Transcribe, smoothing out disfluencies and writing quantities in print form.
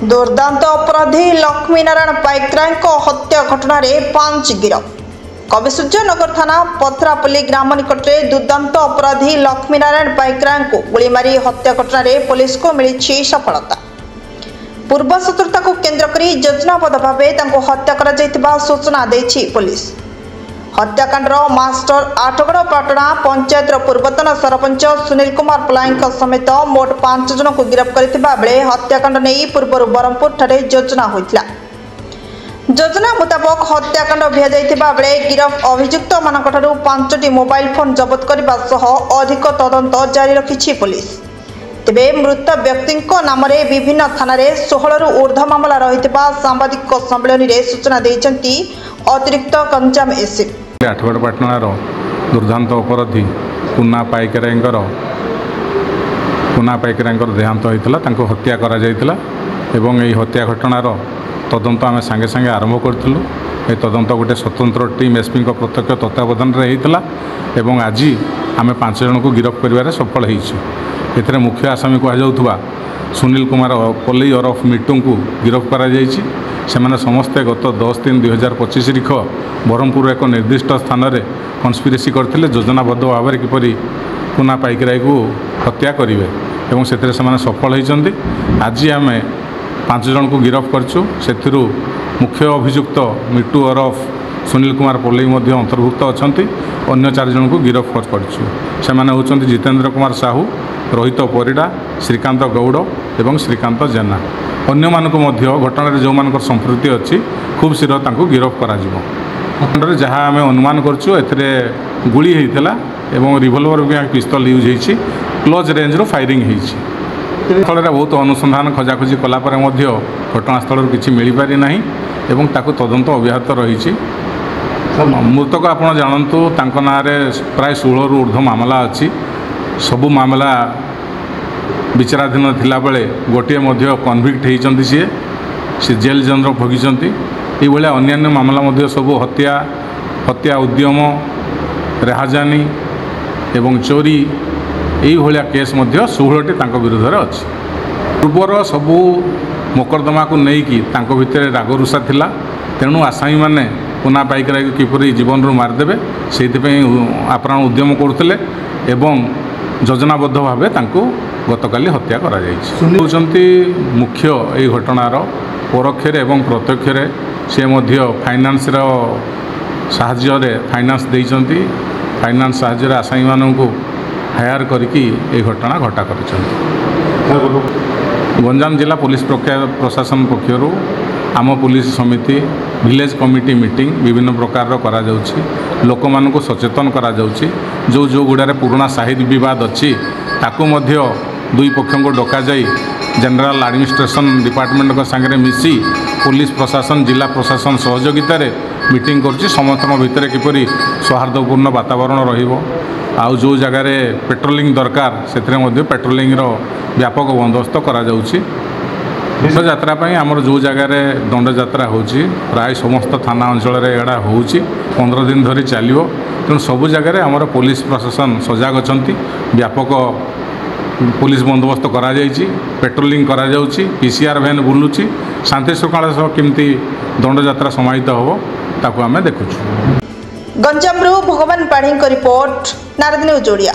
दुर्दांत अपराधी लक्ष्मीनारायण पाइकराय हत्या घटना 5 गिरफ। कविसूर्यनगर थाना पथरापल्ली ग्राम निकट में दुर्दांत अपराधी लक्ष्मीनारायण पाइकराय को गोली मारी हत्या घटना पुलिस को मिली सफलता। पूर्व शत्रुता को केन्द्र कर योजनाबद्ध भाव हत्या कर सूचना देछि पुलिस। हत्याकांड मास्टर आठगड़ पाटणा पंचायत पूर्वतन सरपंच सुनील कुमार पलाई समेत मोट 5 जन को गिरफ्त करथिबा बेले हत्याकांड नहीं पूर्व ब्रह्मपुर ठारे योजना होइतला। योजना मुताबक हत्याकांड भिया बेले गिरफ अभियुक्त मानकठारु 5टी मोबाइल फोन जबत करने सह अधिक तदंत जारी रखिछि पुलिस। तेबे मृत व्यक्ति नाम विभिन्न थाना 16 रु ऊर्ध्व मामला रहितबा सांबादिक सम्मेलन में सूचना देइछन्ति अतिरिक्त गंजाम एसपी। आठगड़ पाटणार दुर्दांत अपराधी पुना पाइकराय देहांत होता हत्या करा जायतिला एवं यही हत्या घटनार तदंत आम सांगे सांगे आरंभ करूँ। ये तदंत गोटे स्वतंत्र टीम एसपी प्रत्यक्ष तत्वावधान होता एवं आज आम 5 जन को गिरफ्त कर सफल हो। मुख्य आसामी कहुवा सुनील कुमार पल्लई ओरफ मिट्टू को गिरफ्त कर समस्ते गत 10/3/2025 तारीख ब्रह्मपुर एक निर्दिष्ट स्थान में कन्स्पिरेसी करते योजनाबद्ध भाव में किपरि पुना पाइकराय को हत्या करेंगे और से सफल होती। आज आम 5 जन को गिरफ्त कर मुख्य अभियुक्त मिट्टू ओरफ सुनील कुमार पल्लई अंतर्भुक्त अच्छा अन्य 4 जन को गिरफ्त कर जितेंद्र कुमार साहू, रोहित परिड़ा, श्रीकांत गौड़ और श्रीकांत जेना। अन्य मानक घटना जो मान संपृक्ति अच्छी खूब शीघ्र गिरफ्त कर जहाँ आम अनुमान कर गुली होता और रिवल्वर भी पिस्तल यूज होती क्लोज रेंज रो फायरिंग होती। फल बहुत अनुसंधान खोजाखोजी कलापर घटनास्थल किसी मिल पारि ना एवं ताकू तदंत अब्याहत रही। मृतक आप जानतु ना प्राय 16 रु ऊर्ध्व मामला अच्छी। सबू मामला विचाराधीन थिला बेले गोटे कन्विक्ट होती सी जेल जंद्र भोगी। ये अन्य मामला सब हत्या उद्यम रेहाजानी एवं चोरी यही केस 16टी विरुद्ध अच्छी। पूर्वर सबू मोकदमा को लेकिन भितर रागरुषा थिला तेणु आसामी मैंने पुना पाइकराय को किपरि जीवन रू मारिदेवे से आप्राण उद्यम करते योजनाबद्ध भाव गतकाली हत्या करा होती। मुख्य ये घटनार परोक्ष एवं प्रत्यक्ष से फाइनान्स साहाय्य फाइनान्स देइचंती। फाइनान्स साहाय्य आसामी मानू हायर करके ये घटना घटा कर। गंजाम जिला पुलिस प्रशासन पक्षर आम पुलिस समिति विलेज कमिटी मीटिंग विभिन्न प्रकार करा जाउछि। लोक मान को सचेतन करा जाउछि। जो गुड़ारे पुराना साहित्य विवाद अच्छी ताकू दुई पक्ष को डका जाई जनरल एडमिनिस्ट्रेशन डिपार्टमेंट सांगे मिसी पुलिस प्रशासन जिला प्रशासन सहयोगितार मीटिंग कर समस्त भितर किपरि सौहार्दपूर्ण वातावरण रहिबो। आउ जो जगार पेट्रोलिंग दरकार से पेट्रोलिंग व्यापक बंदोबस्त करा जाउछि। दंड यात्रा आमर जो जगार दंड यात्रा होची प्राय समस्त थाना अंचल एड़ा होची 15 दिन धरी चलो। तेणु सबू जगार आमर पुलिस प्रशासन सजग अच्छा व्यापक पुलिस बंदोबस्त करा जाइछि। पेट्रोलिंग करा जाउछि। PCR van बुलुछि। शांति श्रृंखला सह केमती दंड यात्रा समाहित होबो ताकू आमे देखुछु। गंजाम भगवान पाढ़ी रिपोर्ट नारद न्यूज ओडिया।